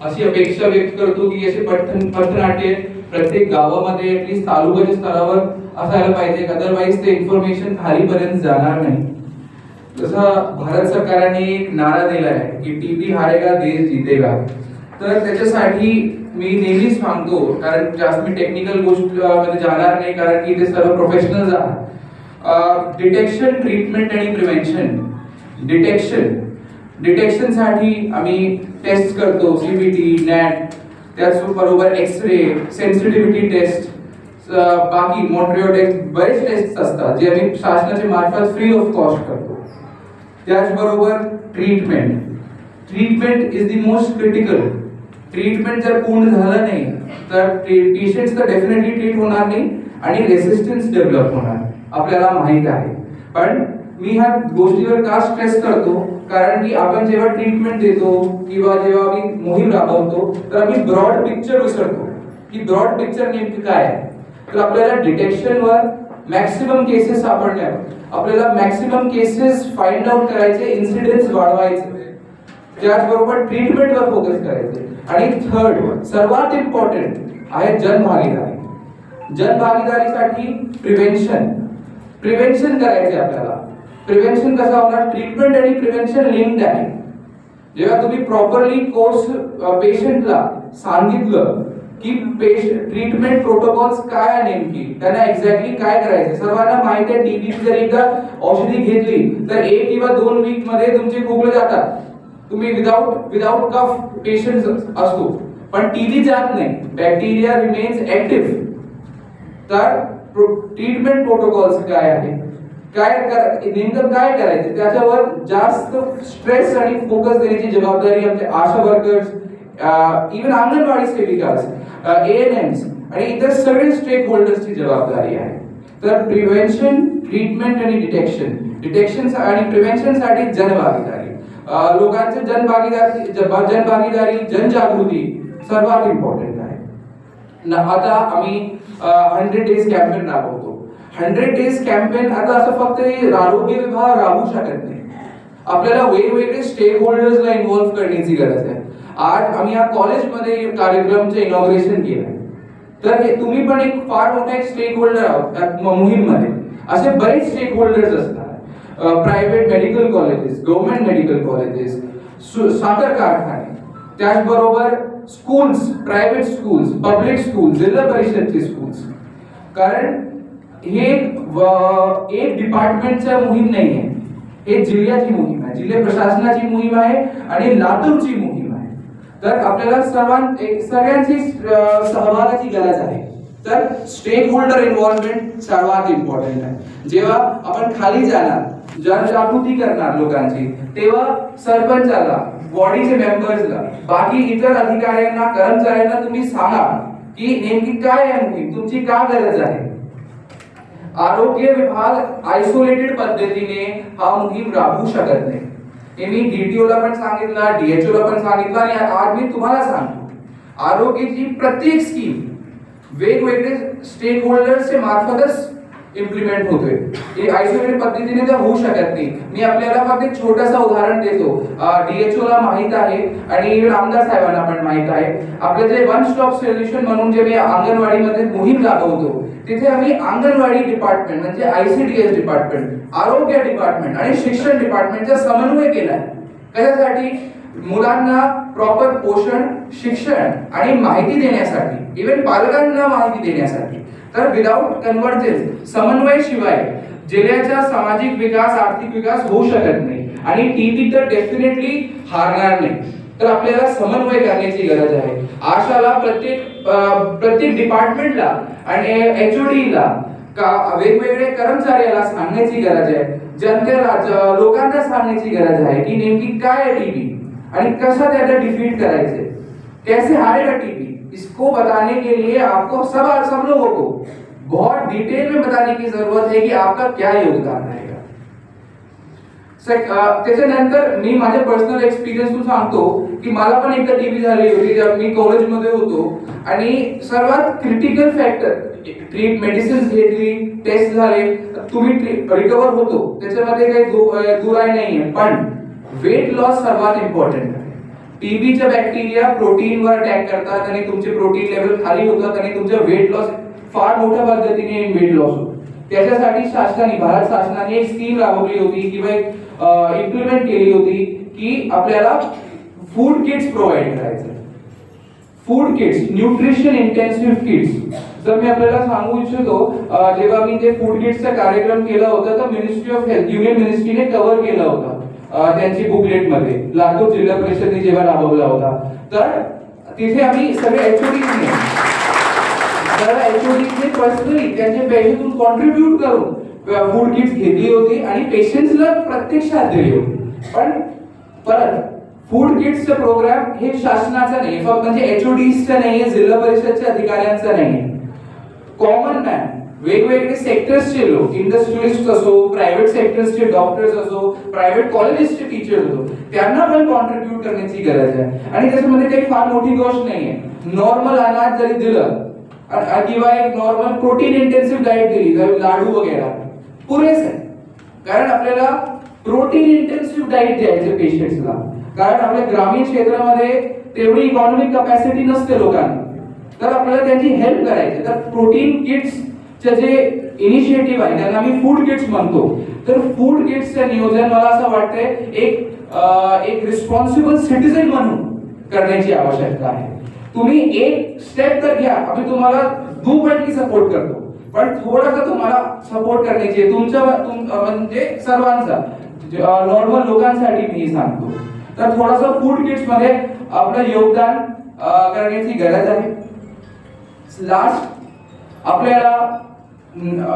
अशी अपेक्षा व्यक्त करतो की असे पथनाट्य प्रत्येक गावामध्ये ऍटलीस्ट तालुक्याच्या स्तरावर असायला पाहिजे, अदरवाईज ते इन्फॉर्मेशन खालीपर्यंत जाणार नाही. जसं भारत सरकारने एक नारा दिला आहे की टीबी हारेगा देश जीतेगा. तर त्याच्यासाठी मी नेहमीच सांगतो, कारण जास्त मी टेक्निकल गोष्टीमध्ये जाणार नाही कारण की ते सर्व प्रोफेशनल्स आहेत. डिटेक्शन, ट्रीटमेंट आणि प्रिव्हेन्शन. डिटेक्शन साठी आम्ही टेस्ट करतो, सीबीटी, नॅट, त्याचबरोबर एक्सरे, सेन्सिटिव्हिटी टेस्ट, बाकी मॉन्ट्रिओ टेस्ट, बरेच टेस्ट असतात जे आम्ही शासनाच्या मार्फत फ्री ऑफ कॉस्ट करतो. त्याचबरोबर treatment is the most critical. Treatment जर पूर्ण झालं नाही तर पेशंट्स तर डेफिनेटली ट्रीट होणार नाही आणि रेसिस्टन्स डेव्हलप होणार, आपल्याला माहित आहे. पण मी ह्या गोष्टीवर का स्ट्रेस करतो, कारण की आपण जेव्हा ट्रीटमेंट देतो किंवा जेव्हा आम्ही मोहीम राबवतो तर आम्ही ब्रॉड पिक्चर विसरतो की ब्रॉड पिक्चर नेमकं काय आहे. तर आपल्याला डिटेक्शनवर मॅक्सिमम केसेस सापडण्यावर, आपल्याला मॅक्सिमम केसेस फाइंड आउट करायचे, इन्सिडेंट्स वाढवायचे, त्याचबरोबर ट्रीटमेंटवर फोकस करायचे. आणि थर्ड सर्वात इम्पॉर्टंट आहे जनभागीदारी. जनभागीदारीसाठी प्रिव्हेन्शन करायचे आपल्याला. प्रिव्हेन्शन कसं होणार, ट्रीटमेंट आणि प्रिव्हेन्शन लिंक्ड आहे. जेव्हा तुम्ही प्रॉपरली कोर्स पेशंटला सांगितलं की ट्रीटमेंट प्रोटोकॉल्स काय आहे, नेमकी त्यांना एक्झॅक्टली काय करायचं. सर्वांना माहिती आहे टीबीची जर एकदा औषधी घेतली तर 1 किंवा 2 वीक मध्ये तुमचे खोकले जातात, तुम्ही विदाउट कफ पेशंट असतो, पण टीबी जात नाही, बॅक्टेरिया रिमेन्स ऍक्टिव्ह. तर ट्रीटमेंट प्रोटोकॉल्स काय आहे, नेमकं काय करायचं, त्याच्यावर जास्त स्ट्रेस आणि फोकस देण्याची जबाबदारी आमचे आशा वर्कर्स, इव्हन अंगणवाडी सेविकास, ANMs आणि इतर सगळे स्टेक होल्डर्सची जबाबदारी आहे. तर प्रिव्हेन्शन, ट्रीटमेंट आणि डिटेक्शन आणि प्रिव्हेन्शन साठी जनभागीदारी, लोकांचे जनभागीदारी, जनजागृती सर्वात इम्पॉर्टंट आहे. आता आम्ही 100 डेज कॅम्पेन राबवतो. 100 डेज कॅम्पेन आता असं फक्त आरोग्य विभाग राबवू शकत नाही, आपल्याला वेगवेगळे स्टेक होल्डर्सला इन्व्हॉल्व करण्याची गरज आहे. आज आम्ही या कॉलेजमध्ये कार्यक्रमचे इनॉग्रेशन केलं, तर हे तुम्ही पण एक फार मोठा एक स्टेक होल्डर आहात मोहीममध्ये. असे बरेच स्टेक होल्डर्स असतात, private medical colleges, government medical colleges, साखर कारखाने, त्याचबरोबर schools, private schools, public schools, जिल्हा परिषदचे स्कूल्स. कारण हे एक डिपार्टमेंटच्या मोहीम नाही आहे, हे जिल्ह्याची मोहीम आहे, जिल्हा प्रशासनाची मोहीम आहे आणि लातूरची मोहीम आहे. तर आपल्याला सगळ्यांची सहभागाची गरज आहे. तर स्टेक होल्डर इन्व्हॉल्वमेंट सर्वात इम्पॉर्टंट आहे. जेव्हा आपण खाली जाणार, जनजागृती करणार लोकांची, तेव्हा सरपंचाला, बॉडीचे मेंबर्सला, बाकी इतर अधिकाऱ्यांना, कर्मचाऱ्यांना तुम्ही सांगा की नेमकी काय आहे मोहीम, तुमची का गरज आहे. आरोग्य विभाग आयसोलेटेड पद्धतीने हा मोहीम राबवू शकत नाही. हे मी DTO ला पण सांगितलं, DHO ला पण सांगितलं आणि आज मी तुम्हाला सांगतो, आरोग्याची प्रत्येक स्कीम वेगवेगळे स्टेक होल्डर्सच्या मार्फतच इम्प्लिमेंट होतोय. हे आयसोलेटेड पद्धतीने तर होऊ शकत नाही. मी आपल्याला फक्त एक छोटंसं उदाहरण देतो. DHO ला माहित आहे आणि आमदार साहेबांना पण माहित आहे, आपलं जे वन स्टॉप सोल्युशन म्हणून जे मी अंगणवाडीमध्ये मोहीम राबवतो, तिथे आम्ही अंगणवाडी डिपार्टमेंट म्हणजे ICDS डिपार्टमेंट, आरोग्य डिपार्टमेंट आणि शिक्षण डिपार्टमेंटचा समन्वय केलाय. कशासाठी, मुलांना प्रॉपर पोषण, शिक्षण आणि माहिती देण्यासाठी, इव्हन पालकांना माहिती देण्यासाठी. तर विदाउट कन्व्हर्जन्स, समन्वय शिवाय जिल्ह्याचा सामाजिक विकास, आर्थिक विकास होऊ शकत नाही आणि टीबी तर डेफिनेटली हारणार नाही. तर आपल्याला समन्वय करण्याची गरज आहे. आशाला प्रत्येक डिपार्टमेंटला आणि HOD ला वेगवेगळे कर्मचाऱ्याला सांगण्याची गरज आहे. जनतेला, लोकांना सांगण्याची गरज आहे की नेमकी काय आहे टीबी आणि कसं त्याला डिफीट करायचे, कैसे हारेगा टीबी. इसको बताने के लिए आपको सब लोगों को बहुत डिटेल में बताने की जरूरत है कि आपका क्या योगदान रहेगा. त्याच्यानंतर मी माझ्या पर्सनल एक्सपिरियन्स सांगतो की मला पण एकदा टीबी झाली होती जेव्हा मी कॉलेजमध्ये होतो आणि सर्वात क्रिटिकल फॅक्टर, ट्रीट मेडिसिन घेतली, टेस्ट झाले, तुम्ही रिकवर होतो, त्याच्यामध्ये काही दुराई नाहीये. पण वेट लॉस सर्वात इम्पॉर्टंट आहे. टीबीचे बॅक्टेरिया प्रोटीनवर अटॅक करतात आणि तुमचे प्रोटीन लेवल खाली होतात आणि तुमचं वेट लॉस फार मोठ्या पद्धतीने वेट लॉस होतो. त्याच्यासाठी शासनाने, भारत शासनाने एक स्कीम राबवली होती किंवा एक इम्प्लिमेंट केली होती की आपल्याला फूड किट्स प्रोव्हाइड करायचं. Food kits, nutrition intensive kits. जर मी आपल्याला सांगू इच्छितो, जेव्हा मी ते फूड किट्सचा कार्यक्रम केला होता तर मिनिस्ट्री ऑफ हेल्थ, युनियन मिनिस्ट्रीने कव्हर केला होता त्यांची बुकलेट मध्ये. लातूर जिल्हा परिषदेने जेव्हा राबवला होता तर तिथे आम्ही सगळे एचओडीने पर्सनली त्यांच्या पैशातून कॉन्ट्रीब्यूट करून फूड किट्स घेतली होती आणि पेशंट्सला प्रत्यक्षात दिली होती. पण परत फूड किट्सचा प्रोग्राम हे शासनाचा नाही, फक्त म्हणजे एचओडीचा नाहीये, जिल्हा परिषदच्या अधिकाऱ्यांचा नाहीये. कॉमन मॅन, वेगवेगळे सेक्टर्सचे लोक, इंडस्ट्रियलिस्ट असो, प्रायव्हेट सेक्टर्सचे डॉक्टर्स असो, प्रायव्हेट कॉलेजेसचे टीचर असो, त्यांना पण कॉन्ट्रीब्यूट करण्याची गरज आहे. आणि त्याच्यामध्ये काही फार मोठी गोष्ट नाहीये. नॉर्मल अनाज जरी दिलं किंवा एक नॉर्मल प्रोटीन इंटेन्सिव्ह डाएट दिली, लाडू वगैरे, पुरेसे आहे. कारण आपल्याला प्रोटीन इंटेन्सिव्ह डाएट द्यायचे पेशंट्सला, कारण आपल्या ग्रामीण क्षेत्रामध्ये तेवढी इकॉनॉमिक कपॅसिटी नसते लोकांना, तर आपल्याला त्यांची हेल्प करायची. तर प्रोटीन किट्सचे जे इनिशिएटिव्ह आहे त्यांना आम्ही फूड किट्स म्हणतो. तर फूड किट्सचे नियोजन मला असं वाटतंय एक रिस्पॉन्सिबल सिटीजन म्हणून करण्याची आवश्यकता आहे. तुम्ही एक स्टेप तर घ्या, आम्ही तुम्हाला दुपटली सपोर्ट करतो, पण थोडासा तुम्हाला सपोर्ट करण्याची तुमच्या म्हणजे सर्वांचा, नॉर्मल लोकांसाठी मी सांगतो. तर थोडासा फूड किट्स मध्ये आपलं योगदान करण्याची गरज आहे. लास्ट आपल्याला